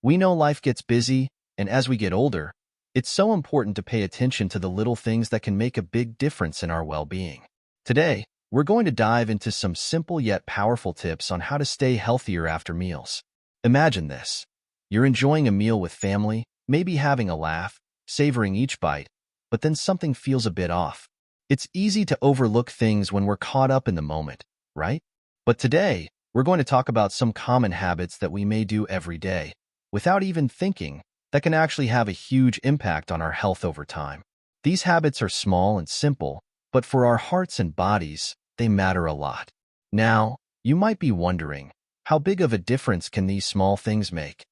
We know life gets busy, and as we get older, it's so important to pay attention to the little things that can make a big difference in our well-being. Today, we're going to dive into some simple yet powerful tips on how to stay healthier after meals. Imagine this. You're enjoying a meal with family, maybe having a laugh, savoring each bite, but then something feels a bit off. It's easy to overlook things when we're caught up in the moment, right? But today, we're going to talk about some common habits that we may do every day, without even thinking, that can actually have a huge impact on our health over time. These habits are small and simple, but for our hearts and bodies, they matter a lot. Now, you might be wondering, how big of a difference can these small things make?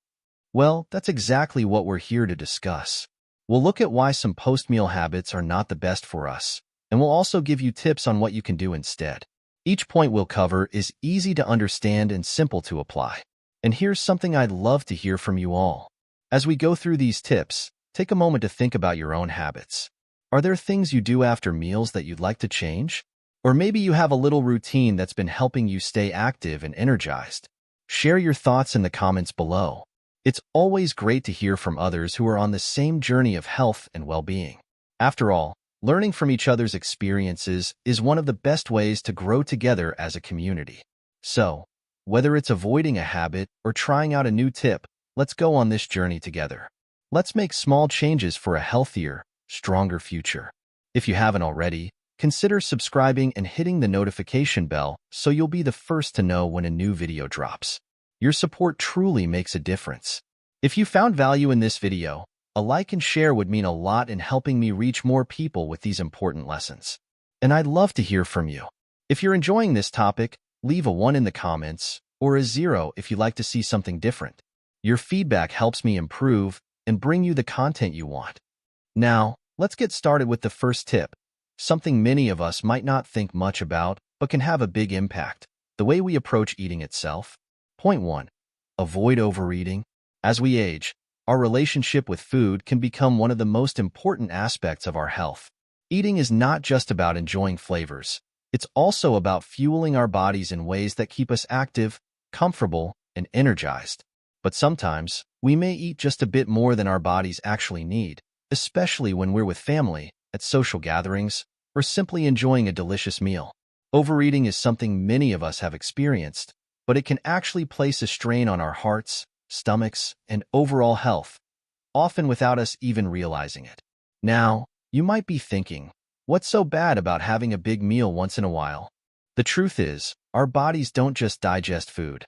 Well, that's exactly what we're here to discuss. We'll look at why some post-meal habits are not the best for us, and we'll also give you tips on what you can do instead. Each point we'll cover is easy to understand and simple to apply. And here's something I'd love to hear from you all. As we go through these tips, take a moment to think about your own habits. Are there things you do after meals that you'd like to change? Or maybe you have a little routine that's been helping you stay active and energized. Share your thoughts in the comments below. It's always great to hear from others who are on the same journey of health and well-being. After all, learning from each other's experiences is one of the best ways to grow together as a community. So, whether it's avoiding a habit or trying out a new tip, let's go on this journey together. Let's make small changes for a healthier, stronger future. If you haven't already, consider subscribing and hitting the notification bell so you'll be the first to know when a new video drops. Your support truly makes a difference. If you found value in this video, a like and share would mean a lot in helping me reach more people with these important lessons. And I'd love to hear from you. If you're enjoying this topic, leave a 1 in the comments or a 0 if you'd like to see something different. Your feedback helps me improve and bring you the content you want. Now, let's get started with the first tip, something many of us might not think much about but can have a big impact: the way we approach eating itself. Point 1. Avoid overeating. As we age, our relationship with food can become one of the most important aspects of our health. Eating is not just about enjoying flavors. It's also about fueling our bodies in ways that keep us active, comfortable, and energized. But sometimes, we may eat just a bit more than our bodies actually need, especially when we're with family, at social gatherings, or simply enjoying a delicious meal. Overeating is something many of us have experienced, but it can actually place a strain on our hearts, stomachs, and overall health, often without us even realizing it. Now, you might be thinking, what's so bad about having a big meal once in a while? The truth is, our bodies don't just digest food.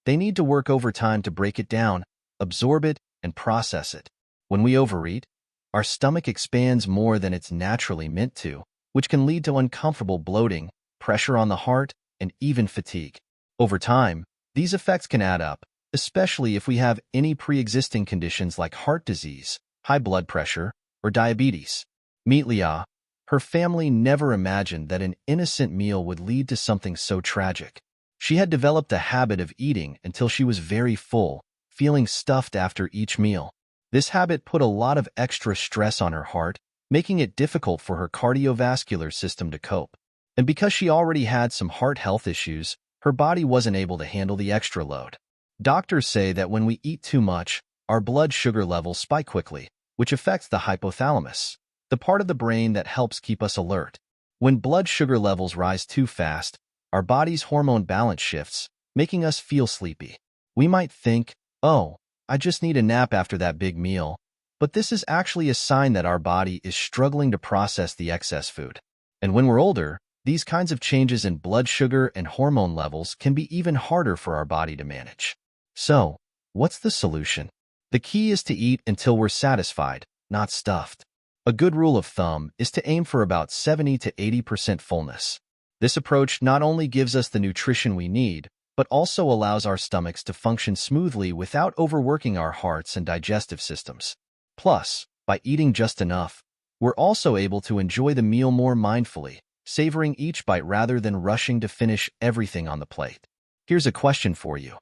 They need to work overtime to break it down, absorb it, and process it. When we overeat, our stomach expands more than it's naturally meant to, which can lead to uncomfortable bloating, pressure on the heart, and even fatigue. Over time, these effects can add up, especially if we have any pre-existing conditions like heart disease, high blood pressure, or diabetes. Meet Leah. Her family never imagined that an innocent meal would lead to something so tragic. She had developed a habit of eating until she was very full, feeling stuffed after each meal. This habit put a lot of extra stress on her heart, making it difficult for her cardiovascular system to cope. And because she already had some heart health issues, her body wasn't able to handle the extra load. Doctors say that when we eat too much, our blood sugar levels spike quickly, which affects the hypothalamus, the part of the brain that helps keep us alert. When blood sugar levels rise too fast, our body's hormone balance shifts, making us feel sleepy. We might think, oh, I just need a nap after that big meal, but this is actually a sign that our body is struggling to process the excess food. And when we're older, these kinds of changes in blood sugar and hormone levels can be even harder for our body to manage. So, what's the solution? The key is to eat until we're satisfied, not stuffed. A good rule of thumb is to aim for about 70 to 80% fullness. This approach not only gives us the nutrition we need, but also allows our stomachs to function smoothly without overworking our hearts and digestive systems. Plus, by eating just enough, we're also able to enjoy the meal more mindfully, savoring each bite rather than rushing to finish everything on the plate. Here's a question for you.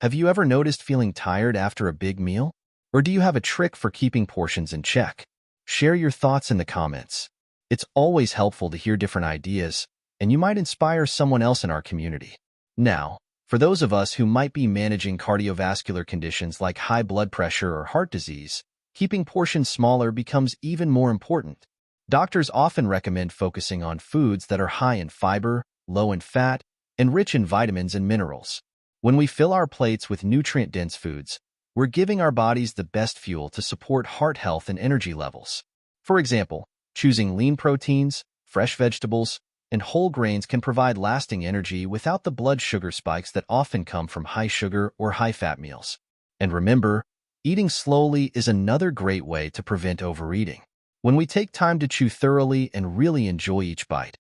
Have you ever noticed feeling tired after a big meal? Or do you have a trick for keeping portions in check? Share your thoughts in the comments. It's always helpful to hear different ideas, and you might inspire someone else in our community. Now, For those of us who might be managing cardiovascular conditions like high blood pressure or heart disease, keeping portions smaller becomes even more important. Doctors often recommend focusing on foods that are high in fiber, low in fat, and rich in vitamins and minerals. When we fill our plates with nutrient-dense foods, we're giving our bodies the best fuel to support heart health and energy levels. For example, choosing lean proteins, fresh vegetables, and whole grains can provide lasting energy without the blood sugar spikes that often come from high sugar or high fat meals. And remember, eating slowly is another great way to prevent overeating. When we take time to chew thoroughly and really enjoy each bite,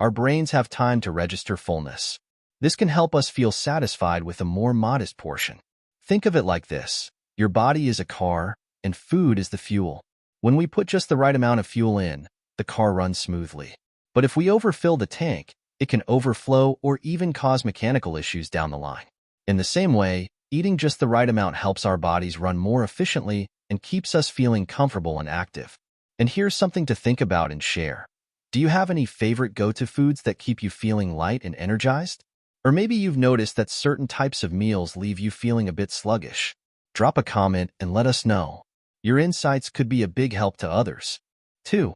our brains have time to register fullness. This can help us feel satisfied with a more modest portion. Think of it like this: your body is a car, and food is the fuel. When we put just the right amount of fuel in, the car runs smoothly. But if we overfill the tank, it can overflow or even cause mechanical issues down the line. In the same way, eating just the right amount helps our bodies run more efficiently and keeps us feeling comfortable and active. And here's something to think about and share. Do you have any favorite go-to foods that keep you feeling light and energized? Or maybe you've noticed that certain types of meals leave you feeling a bit sluggish. Drop a comment and let us know. Your insights could be a big help to others. 2.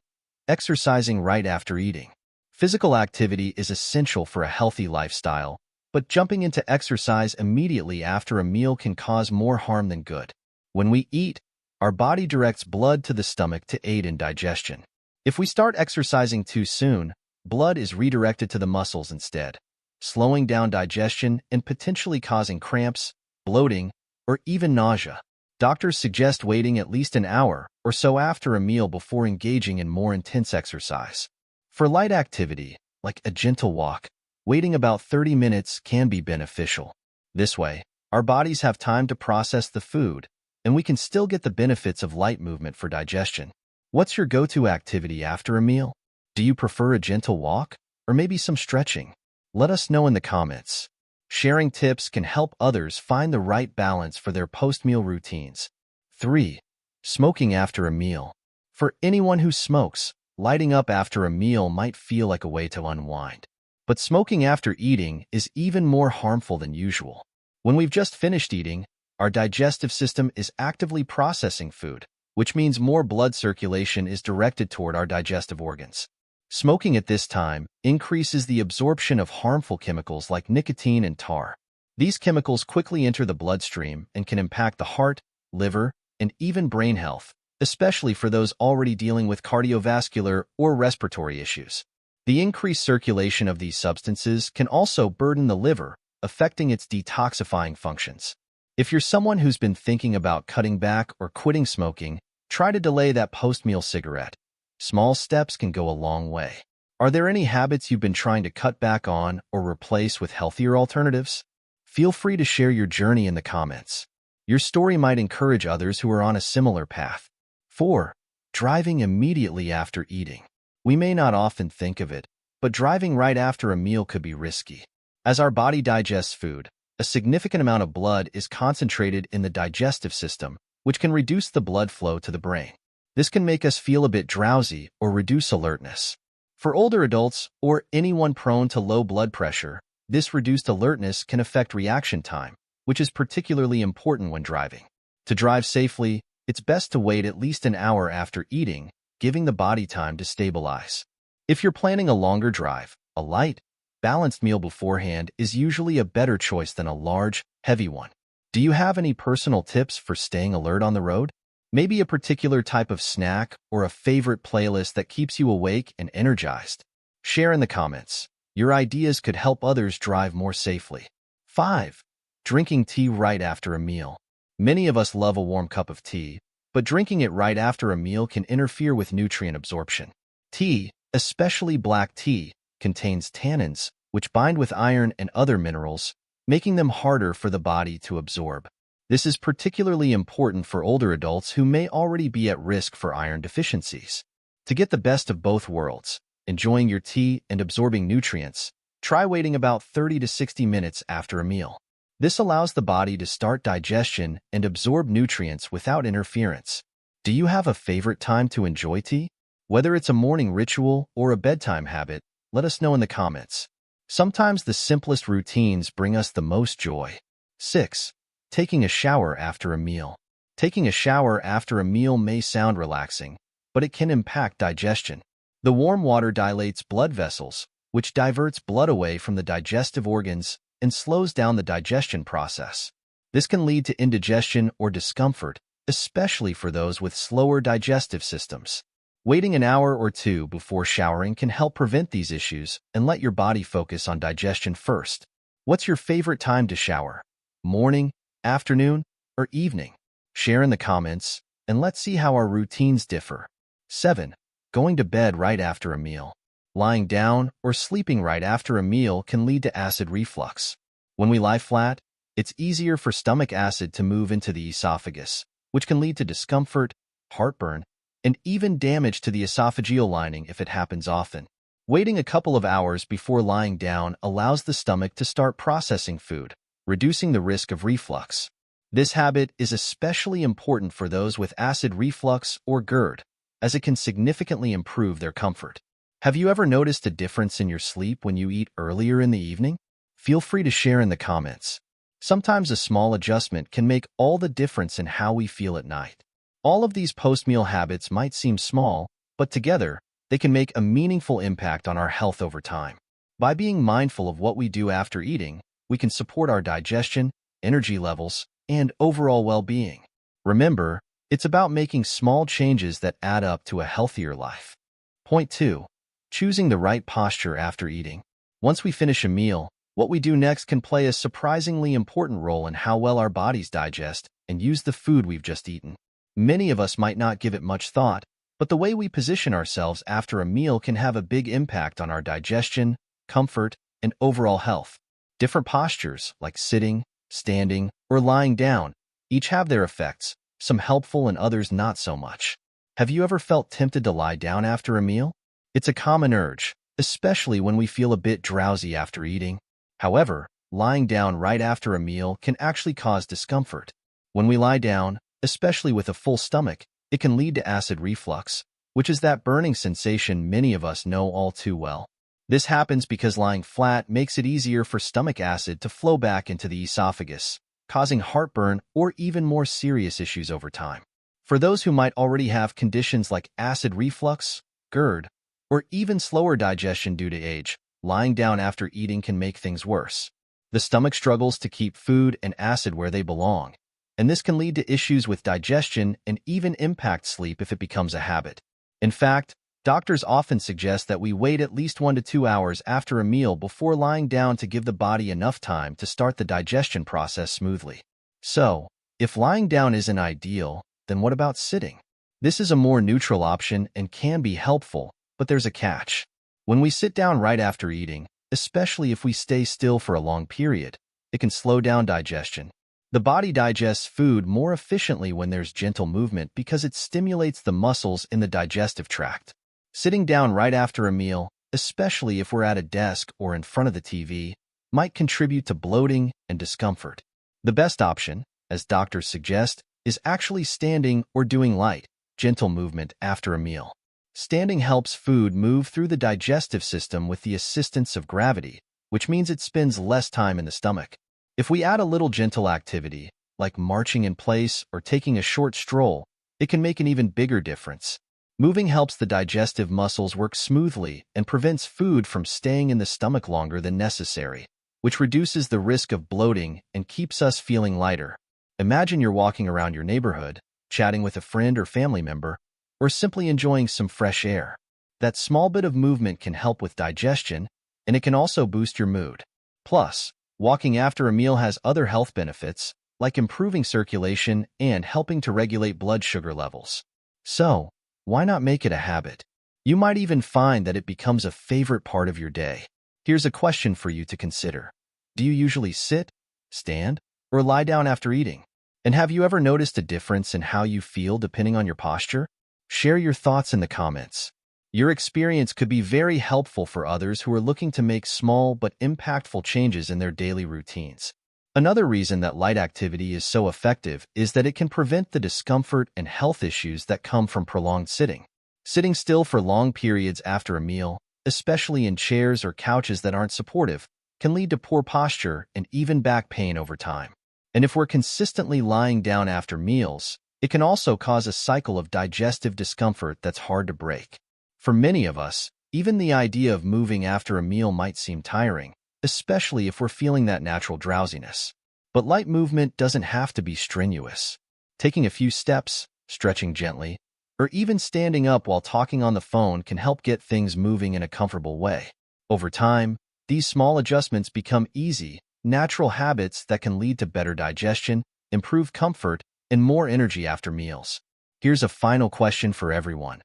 Exercising right after eating. Physical activity is essential for a healthy lifestyle, but jumping into exercise immediately after a meal can cause more harm than good. When we eat, our body directs blood to the stomach to aid in digestion. If we start exercising too soon, blood is redirected to the muscles instead, slowing down digestion and potentially causing cramps, bloating, or even nausea. Doctors suggest waiting at least an hour or so after a meal before engaging in more intense exercise. For light activity, like a gentle walk, waiting about 30 minutes can be beneficial. This way, our bodies have time to process the food, and we can still get the benefits of light movement for digestion. What's your go-to activity after a meal? Do you prefer a gentle walk, or maybe some stretching? Let us know in the comments. Sharing tips can help others find the right balance for their post-meal routines. 3. Smoking after a meal. For anyone who smokes, lighting up after a meal might feel like a way to unwind. But smoking after eating is even more harmful than usual. When we've just finished eating, our digestive system is actively processing food, which means more blood circulation is directed toward our digestive organs. Smoking at this time increases the absorption of harmful chemicals like nicotine and tar. These chemicals quickly enter the bloodstream and can impact the heart, liver, and even brain health, especially for those already dealing with cardiovascular or respiratory issues. The increased circulation of these substances can also burden the liver, affecting its detoxifying functions. If you're someone who's been thinking about cutting back or quitting smoking, try to delay that post-meal cigarette. Small steps can go a long way. Are there any habits you've been trying to cut back on or replace with healthier alternatives? Feel free to share your journey in the comments. Your story might encourage others who are on a similar path. 4. Driving immediately after eating. We may not often think of it, but driving right after a meal could be risky. As our body digests food, a significant amount of blood is concentrated in the digestive system, which can reduce the blood flow to the brain. This can make us feel a bit drowsy or reduce alertness. For older adults or anyone prone to low blood pressure, this reduced alertness can affect reaction time, which is particularly important when driving. To drive safely, it's best to wait at least an hour after eating, giving the body time to stabilize. If you're planning a longer drive, a light, balanced meal beforehand is usually a better choice than a large, heavy one. Do you have any personal tips for staying alert on the road? Maybe a particular type of snack or a favorite playlist that keeps you awake and energized? Share in the comments. Your ideas could help others drive more safely. 5. Drinking tea right after a meal. Many of us love a warm cup of tea, but drinking it right after a meal can interfere with nutrient absorption. Tea, especially black tea, contains tannins, which bind with iron and other minerals, making them harder for the body to absorb. This is particularly important for older adults who may already be at risk for iron deficiencies. To get the best of both worlds, enjoying your tea and absorbing nutrients, try waiting about 30 to 60 minutes after a meal. This allows the body to start digestion and absorb nutrients without interference. Do you have a favorite time to enjoy tea? Whether it's a morning ritual or a bedtime habit, let us know in the comments. Sometimes the simplest routines bring us the most joy. 6. Taking a shower after a meal. Taking a shower after a meal may sound relaxing, but it can impact digestion. The warm water dilates blood vessels, which diverts blood away from the digestive organs and slows down the digestion process. This can lead to indigestion or discomfort, especially for those with slower digestive systems. Waiting an hour or two before showering can help prevent these issues and let your body focus on digestion first. What's your favorite time to shower? Morning, afternoon, or evening? Share in the comments, and let's see how our routines differ. 7. Going to bed right after a meal. Lying down or sleeping right after a meal can lead to acid reflux. When we lie flat, it's easier for stomach acid to move into the esophagus, which can lead to discomfort, heartburn, and even damage to the esophageal lining if it happens often. Waiting a couple of hours before lying down allows the stomach to start processing food, reducing the risk of reflux. This habit is especially important for those with acid reflux or GERD, as it can significantly improve their comfort. Have you ever noticed a difference in your sleep when you eat earlier in the evening? Feel free to share in the comments. Sometimes a small adjustment can make all the difference in how we feel at night. All of these post-meal habits might seem small, but together, they can make a meaningful impact on our health over time. By being mindful of what we do after eating, we can support our digestion, energy levels, and overall well-being. Remember, it's about making small changes that add up to a healthier life. Point 2. Choosing the right posture after eating. Once we finish a meal, what we do next can play a surprisingly important role in how well our bodies digest and use the food we've just eaten. Many of us might not give it much thought, but the way we position ourselves after a meal can have a big impact on our digestion, comfort, and overall health. Different postures, like sitting, standing, or lying down, each have their effects, some helpful and others not so much. Have you ever felt tempted to lie down after a meal? It's a common urge, especially when we feel a bit drowsy after eating. However, lying down right after a meal can actually cause discomfort. When we lie down, especially with a full stomach, it can lead to acid reflux, which is that burning sensation many of us know all too well. This happens because lying flat makes it easier for stomach acid to flow back into the esophagus, causing heartburn or even more serious issues over time. For those who might already have conditions like acid reflux, GERD, or even slower digestion due to age, lying down after eating can make things worse. The stomach struggles to keep food and acid where they belong, and this can lead to issues with digestion and even impact sleep if it becomes a habit. In fact, doctors often suggest that we wait at least 1 to 2 hours after a meal before lying down to give the body enough time to start the digestion process smoothly. So, if lying down isn't ideal, then what about sitting? This is a more neutral option and can be helpful, but there's a catch. When we sit down right after eating, especially if we stay still for a long period, it can slow down digestion. The body digests food more efficiently when there's gentle movement because it stimulates the muscles in the digestive tract. Sitting down right after a meal, especially if we're at a desk or in front of the TV, might contribute to bloating and discomfort. The best option, as doctors suggest, is actually standing or doing light, gentle movement after a meal. Standing helps food move through the digestive system with the assistance of gravity, which means it spends less time in the stomach. If we add a little gentle activity, like marching in place or taking a short stroll, it can make an even bigger difference. Moving helps the digestive muscles work smoothly and prevents food from staying in the stomach longer than necessary, which reduces the risk of bloating and keeps us feeling lighter. Imagine you're walking around your neighborhood, chatting with a friend or family member, or simply enjoying some fresh air. That small bit of movement can help with digestion, and it can also boost your mood. Plus, walking after a meal has other health benefits, like improving circulation and helping to regulate blood sugar levels. So, why not make it a habit? You might even find that it becomes a favorite part of your day. Here's a question for you to consider. Do you usually sit, stand, or lie down after eating? And have you ever noticed a difference in how you feel depending on your posture? Share your thoughts in the comments. Your experience could be very helpful for others who are looking to make small but impactful changes in their daily routines. Another reason that light activity is so effective is that it can prevent the discomfort and health issues that come from prolonged sitting. Sitting still for long periods after a meal, especially in chairs or couches that aren't supportive, can lead to poor posture and even back pain over time. And if we're consistently lying down after meals, it can also cause a cycle of digestive discomfort that's hard to break. For many of us, even the idea of moving after a meal might seem tiring, especially if we're feeling that natural drowsiness. But light movement doesn't have to be strenuous. Taking a few steps, stretching gently, or even standing up while talking on the phone can help get things moving in a comfortable way. Over time, these small adjustments become easy, natural habits that can lead to better digestion, improved comfort, and more energy after meals. Here's a final question for everyone.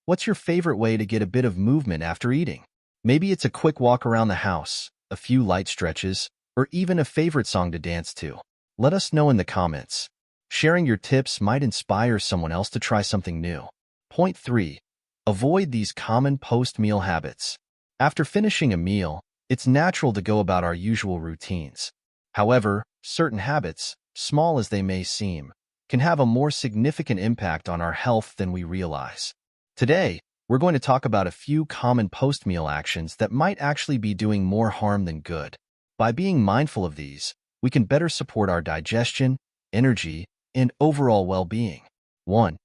What's your favorite way to get a bit of movement after eating? Maybe it's a quick walk around the house, a few light stretches, or even a favorite song to dance to. Let us know in the comments. Sharing your tips might inspire someone else to try something new. Point 3. Avoid these common post-meal habits. After finishing a meal, it's natural to go about our usual routines. However, certain habits, small as they may seem, can have a more significant impact on our health than we realize. Today, we're going to talk about a few common post-meal actions that might actually be doing more harm than good. By being mindful of these, we can better support our digestion, energy, and overall well-being. 1.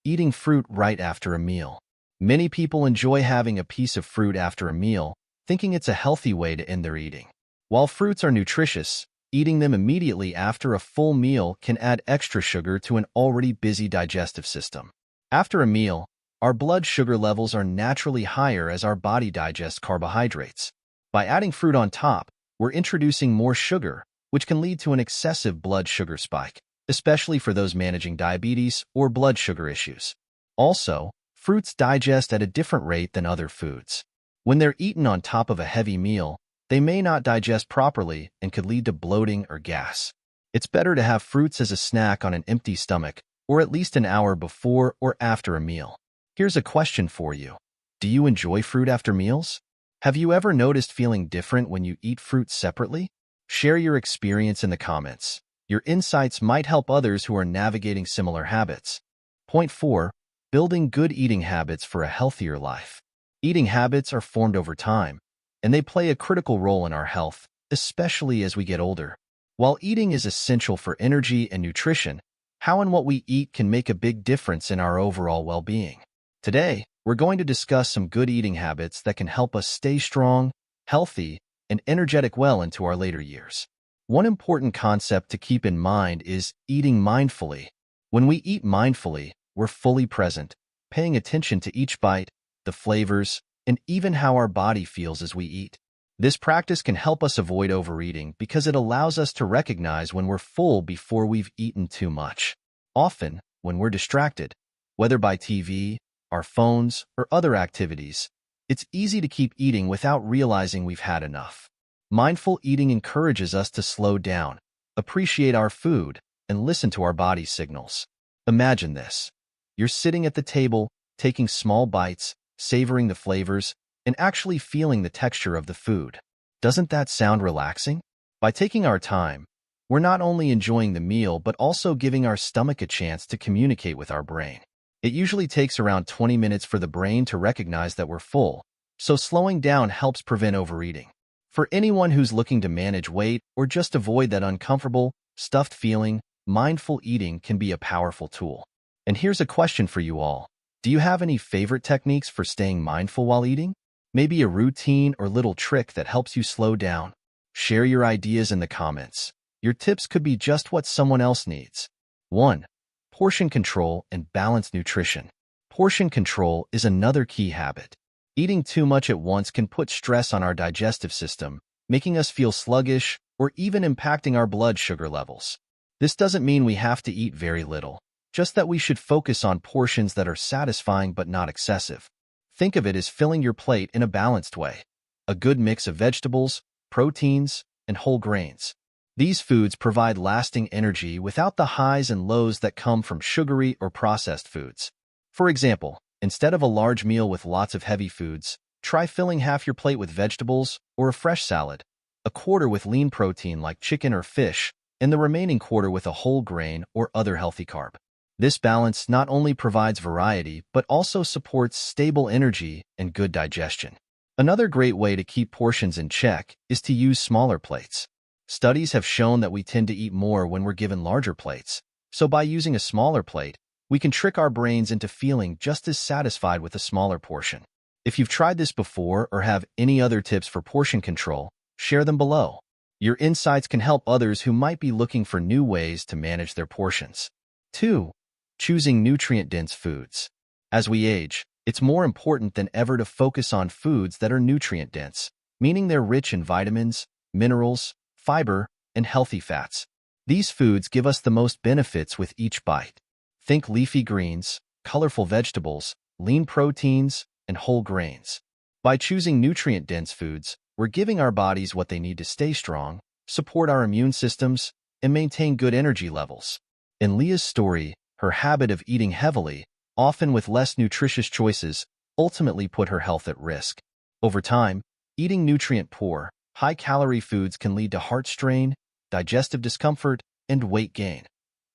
Eating fruit right after a meal. Many people enjoy having a piece of fruit after a meal, thinking it's a healthy way to end their eating. While fruits are nutritious, eating them immediately after a full meal can add extra sugar to an already busy digestive system. After a meal, our blood sugar levels are naturally higher as our body digests carbohydrates. By adding fruit on top, we're introducing more sugar, which can lead to an excessive blood sugar spike, especially for those managing diabetes or blood sugar issues. Also, fruits digest at a different rate than other foods. When they're eaten on top of a heavy meal, they may not digest properly and could lead to bloating or gas. It's better to have fruits as a snack on an empty stomach, or at least an hour before or after a meal. Here's a question for you. Do you enjoy fruit after meals? Have you ever noticed feeling different when you eat fruit separately? Share your experience in the comments. Your insights might help others who are navigating similar habits. Point 4. Building good eating habits for a healthier life. Eating habits are formed over time, and they play a critical role in our health, especially as we get older. While eating is essential for energy and nutrition, how and what we eat can make a big difference in our overall well-being. Today, we're going to discuss some good eating habits that can help us stay strong, healthy, and energetic well into our later years. One important concept to keep in mind is eating mindfully. When we eat mindfully, we're fully present, paying attention to each bite, the flavors, and even how our body feels as we eat. This practice can help us avoid overeating because it allows us to recognize when we're full before we've eaten too much. Often, when we're distracted, whether by TV, our phones, or other activities, it's easy to keep eating without realizing we've had enough. Mindful eating encourages us to slow down, appreciate our food, and listen to our body's signals. Imagine this. You're sitting at the table, taking small bites, savoring the flavors, and actually feeling the texture of the food. Doesn't that sound relaxing? By taking our time, we're not only enjoying the meal but also giving our stomach a chance to communicate with our brain. It usually takes around 20 minutes for the brain to recognize that we're full, so slowing down helps prevent overeating. For anyone who's looking to manage weight or just avoid that uncomfortable, stuffed feeling, mindful eating can be a powerful tool. And here's a question for you all. Do you have any favorite techniques for staying mindful while eating? Maybe a routine or little trick that helps you slow down? Share your ideas in the comments. Your tips could be just what someone else needs. 1. Portion control and balanced nutrition. Portion control is another key habit. Eating too much at once can put stress on our digestive system, making us feel sluggish or even impacting our blood sugar levels. This doesn't mean we have to eat very little, just that we should focus on portions that are satisfying but not excessive. Think of it as filling your plate in a balanced way. A good mix of vegetables, proteins, and whole grains. These foods provide lasting energy without the highs and lows that come from sugary or processed foods. For example, instead of a large meal with lots of heavy foods, try filling half your plate with vegetables or a fresh salad, a quarter with lean protein like chicken or fish, and the remaining quarter with a whole grain or other healthy carb. This balance not only provides variety but also supports stable energy and good digestion. Another great way to keep portions in check is to use smaller plates. Studies have shown that we tend to eat more when we're given larger plates, so by using a smaller plate, we can trick our brains into feeling just as satisfied with a smaller portion. If you've tried this before or have any other tips for portion control, share them below. Your insights can help others who might be looking for new ways to manage their portions. 2. Choosing nutrient-dense foods. As we age, it's more important than ever to focus on foods that are nutrient-dense, meaning they're rich in vitamins, minerals, fiber, and healthy fats. These foods give us the most benefits with each bite. Think leafy greens, colorful vegetables, lean proteins, and whole grains. By choosing nutrient-dense foods, we're giving our bodies what they need to stay strong, support our immune systems, and maintain good energy levels. In Leah's story, her habit of eating heavily, often with less nutritious choices, ultimately put her health at risk. Over time, eating nutrient-poor, high-calorie foods can lead to heart strain, digestive discomfort, and weight gain,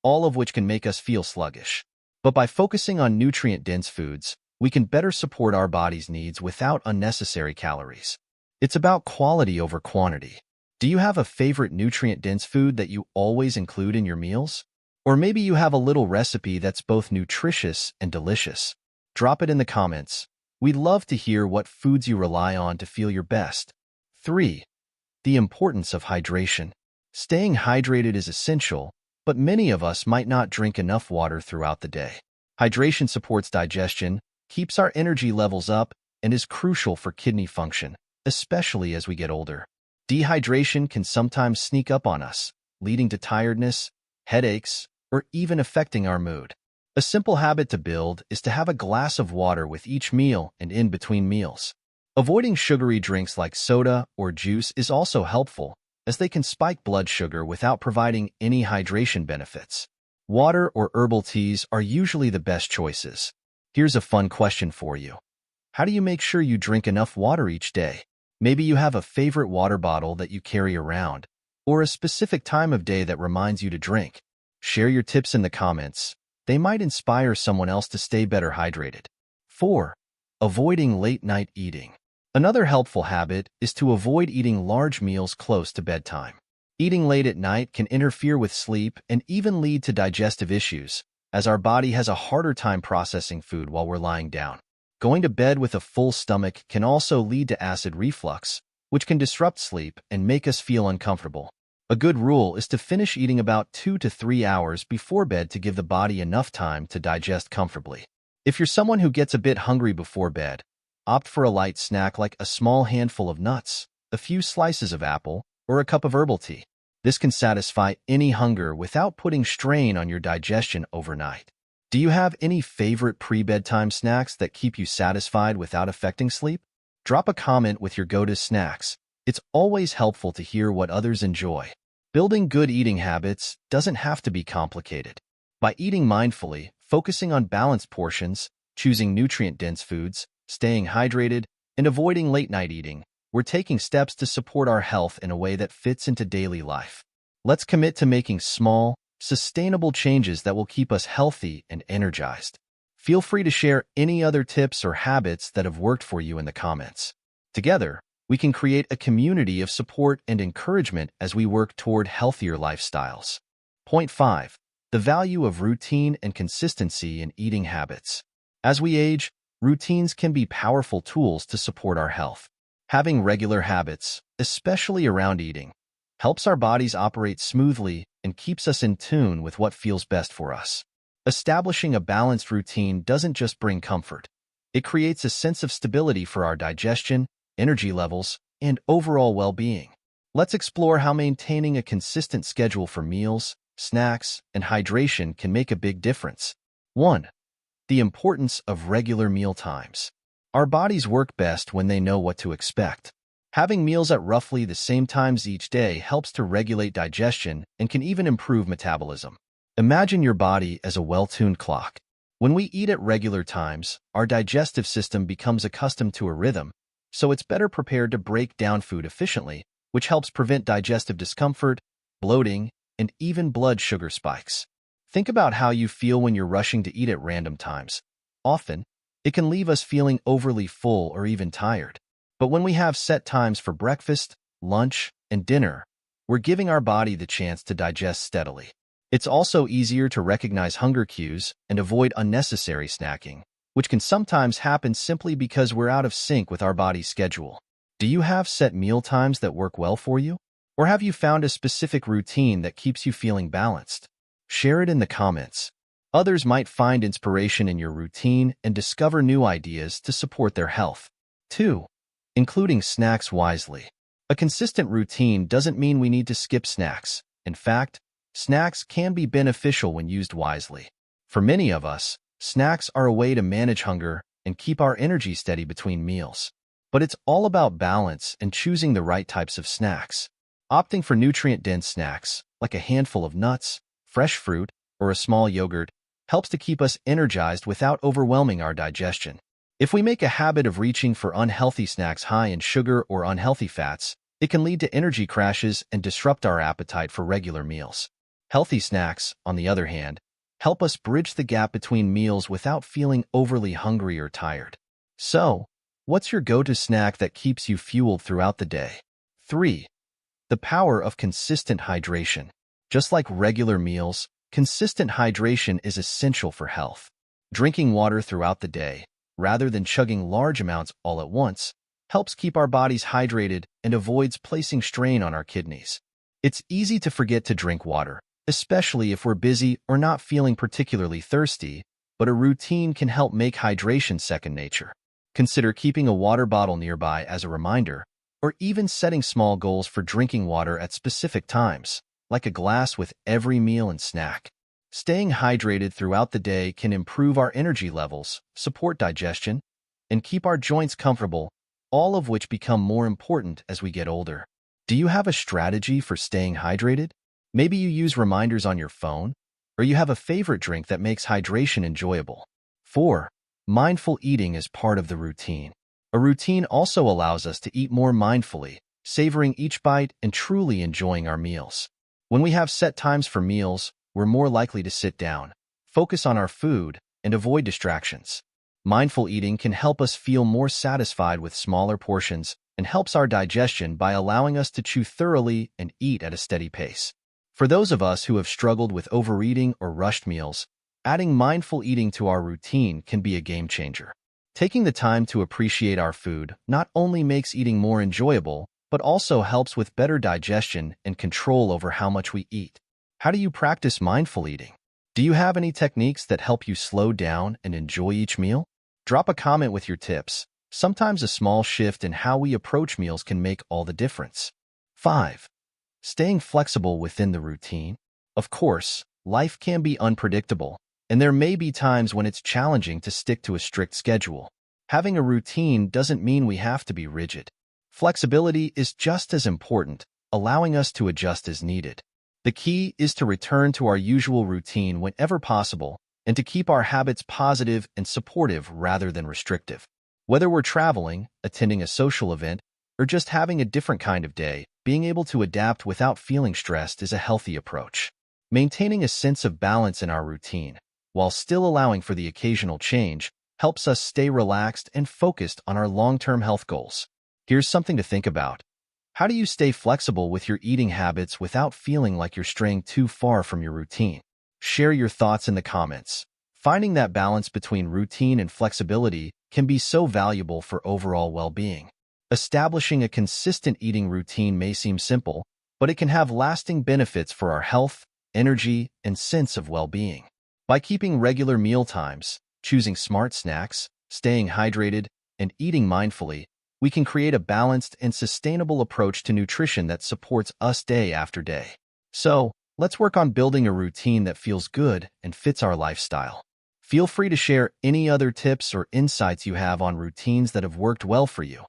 all of which can make us feel sluggish. But by focusing on nutrient-dense foods, we can better support our body's needs without unnecessary calories. It's about quality over quantity. Do you have a favorite nutrient-dense food that you always include in your meals? Or maybe you have a little recipe that's both nutritious and delicious. Drop it in the comments. We'd love to hear what foods you rely on to feel your best. 3. The importance of hydration. Staying hydrated is essential, but many of us might not drink enough water throughout the day. Hydration supports digestion, keeps our energy levels up, and is crucial for kidney function, especially as we get older. Dehydration can sometimes sneak up on us, leading to tiredness, headaches, or even affecting our mood. A simple habit to build is to have a glass of water with each meal and in between meals. Avoiding sugary drinks like soda or juice is also helpful, as they can spike blood sugar without providing any hydration benefits. Water or herbal teas are usually the best choices. Here's a fun question for you. How do you make sure you drink enough water each day? Maybe you have a favorite water bottle that you carry around, or a specific time of day that reminds you to drink. Share your tips in the comments. They might inspire someone else to stay better hydrated. 4. Avoiding late-night eating. Another helpful habit is to avoid eating large meals close to bedtime. Eating late at night can interfere with sleep and even lead to digestive issues, as our body has a harder time processing food while we're lying down. Going to bed with a full stomach can also lead to acid reflux, which can disrupt sleep and make us feel uncomfortable. A good rule is to finish eating about 2 to 3 hours before bed to give the body enough time to digest comfortably. If you're someone who gets a bit hungry before bed, opt for a light snack like a small handful of nuts, a few slices of apple, or a cup of herbal tea. This can satisfy any hunger without putting strain on your digestion overnight. Do you have any favorite pre-bedtime snacks that keep you satisfied without affecting sleep? Drop a comment with your go-to snacks. It's always helpful to hear what others enjoy. Building good eating habits doesn't have to be complicated. By eating mindfully, focusing on balanced portions, choosing nutrient-dense foods, staying hydrated, and avoiding late-night eating, we're taking steps to support our health in a way that fits into daily life. Let's commit to making small, sustainable changes that will keep us healthy and energized. Feel free to share any other tips or habits that have worked for you in the comments. Together, we can create a community of support and encouragement as we work toward healthier lifestyles. Point 5. The value of routine and consistency in eating habits. As we age, routines can be powerful tools to support our health. Having regular habits, especially around eating, helps our bodies operate smoothly and keeps us in tune with what feels best for us. Establishing a balanced routine doesn't just bring comfort. It creates a sense of stability for our digestion, energy levels, and overall well-being. Let's explore how maintaining a consistent schedule for meals, snacks, and hydration can make a big difference. 1. The importance of regular meal times. Our bodies work best when they know what to expect. Having meals at roughly the same times each day helps to regulate digestion and can even improve metabolism. Imagine your body as a well-tuned clock. When we eat at regular times, our digestive system becomes accustomed to a rhythm, so it's better prepared to break down food efficiently, which helps prevent digestive discomfort, bloating, and even blood sugar spikes. Think about how you feel when you're rushing to eat at random times. Often, it can leave us feeling overly full or even tired. But when we have set times for breakfast, lunch, and dinner, we're giving our body the chance to digest steadily. It's also easier to recognize hunger cues and avoid unnecessary snacking, which can sometimes happen simply because we're out of sync with our body's schedule. Do you have set meal times that work well for you? Or have you found a specific routine that keeps you feeling balanced? Share it in the comments. Others might find inspiration in your routine and discover new ideas to support their health. 2. Including snacks wisely. A consistent routine doesn't mean we need to skip snacks. In fact, snacks can be beneficial when used wisely. For many of us, snacks are a way to manage hunger and keep our energy steady between meals. But it's all about balance and choosing the right types of snacks. Opting for nutrient-dense snacks, like a handful of nuts, fresh fruit, or a small yogurt, helps to keep us energized without overwhelming our digestion. If we make a habit of reaching for unhealthy snacks high in sugar or unhealthy fats, it can lead to energy crashes and disrupt our appetite for regular meals. Healthy snacks, on the other hand, help us bridge the gap between meals without feeling overly hungry or tired. So, what's your go-to snack that keeps you fueled throughout the day? 3. The power of consistent hydration. Just like regular meals, consistent hydration is essential for health. Drinking water throughout the day, rather than chugging large amounts all at once, helps keep our bodies hydrated and avoids placing strain on our kidneys. It's easy to forget to drink water, especially if we're busy or not feeling particularly thirsty, but a routine can help make hydration second nature. Consider keeping a water bottle nearby as a reminder, or even setting small goals for drinking water at specific times, like a glass with every meal and snack. Staying hydrated throughout the day can improve our energy levels, support digestion, and keep our joints comfortable, all of which become more important as we get older. Do you have a strategy for staying hydrated? Maybe you use reminders on your phone, or you have a favorite drink that makes hydration enjoyable. 4. Mindful eating is part of the routine. A routine also allows us to eat more mindfully, savoring each bite and truly enjoying our meals. When we have set times for meals, we're more likely to sit down, focus on our food, and avoid distractions. Mindful eating can help us feel more satisfied with smaller portions and helps our digestion by allowing us to chew thoroughly and eat at a steady pace. For those of us who have struggled with overeating or rushed meals, adding mindful eating to our routine can be a game changer. Taking the time to appreciate our food not only makes eating more enjoyable, but also helps with better digestion and control over how much we eat. How do you practice mindful eating? Do you have any techniques that help you slow down and enjoy each meal? Drop a comment with your tips. Sometimes a small shift in how we approach meals can make all the difference. 5. Staying flexible within the routine. Of course, life can be unpredictable, and there may be times when it's challenging to stick to a strict schedule. Having a routine doesn't mean we have to be rigid. Flexibility is just as important, allowing us to adjust as needed. The key is to return to our usual routine whenever possible and to keep our habits positive and supportive rather than restrictive. Whether we're traveling, attending a social event, or just having a different kind of day, being able to adapt without feeling stressed is a healthy approach. Maintaining a sense of balance in our routine, while still allowing for the occasional change, helps us stay relaxed and focused on our long-term health goals. Here's something to think about. How do you stay flexible with your eating habits without feeling like you're straying too far from your routine? Share your thoughts in the comments. Finding that balance between routine and flexibility can be so valuable for overall well-being. Establishing a consistent eating routine may seem simple, but it can have lasting benefits for our health, energy, and sense of well-being. By keeping regular meal times, choosing smart snacks, staying hydrated, and eating mindfully, we can create a balanced and sustainable approach to nutrition that supports us day after day. So, let's work on building a routine that feels good and fits our lifestyle. Feel free to share any other tips or insights you have on routines that have worked well for you.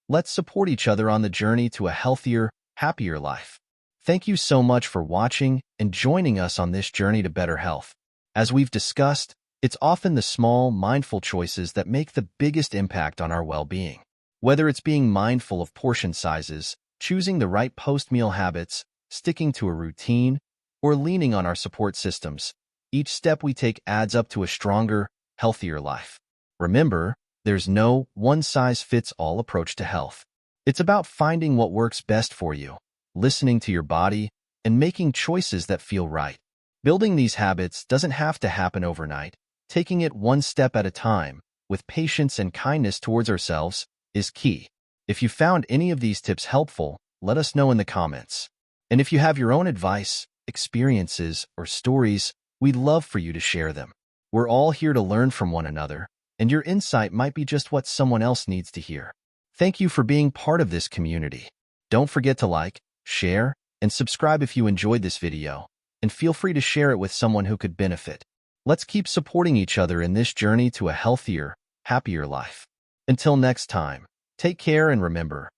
Let's support each other on the journey to a healthier, happier life. Thank you so much for watching and joining us on this journey to better health. As we've discussed, it's often the small, mindful choices that make the biggest impact on our well-being. Whether it's being mindful of portion sizes, choosing the right post-meal habits, sticking to a routine, or leaning on our support systems, each step we take adds up to a stronger, healthier life. Remember, there's no one-size-fits-all approach to health. It's about finding what works best for you, listening to your body, and making choices that feel right. Building these habits doesn't have to happen overnight. Taking it one step at a time, with patience and kindness towards ourselves, is key. If you found any of these tips helpful, let us know in the comments. And if you have your own advice, experiences, or stories, we'd love for you to share them. We're all here to learn from one another, and your insight might be just what someone else needs to hear. Thank you for being part of this community. Don't forget to like, share, and subscribe if you enjoyed this video, and feel free to share it with someone who could benefit. Let's keep supporting each other in this journey to a healthier, happier life. Until next time, take care and remember,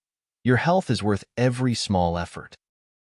your health is worth every small effort.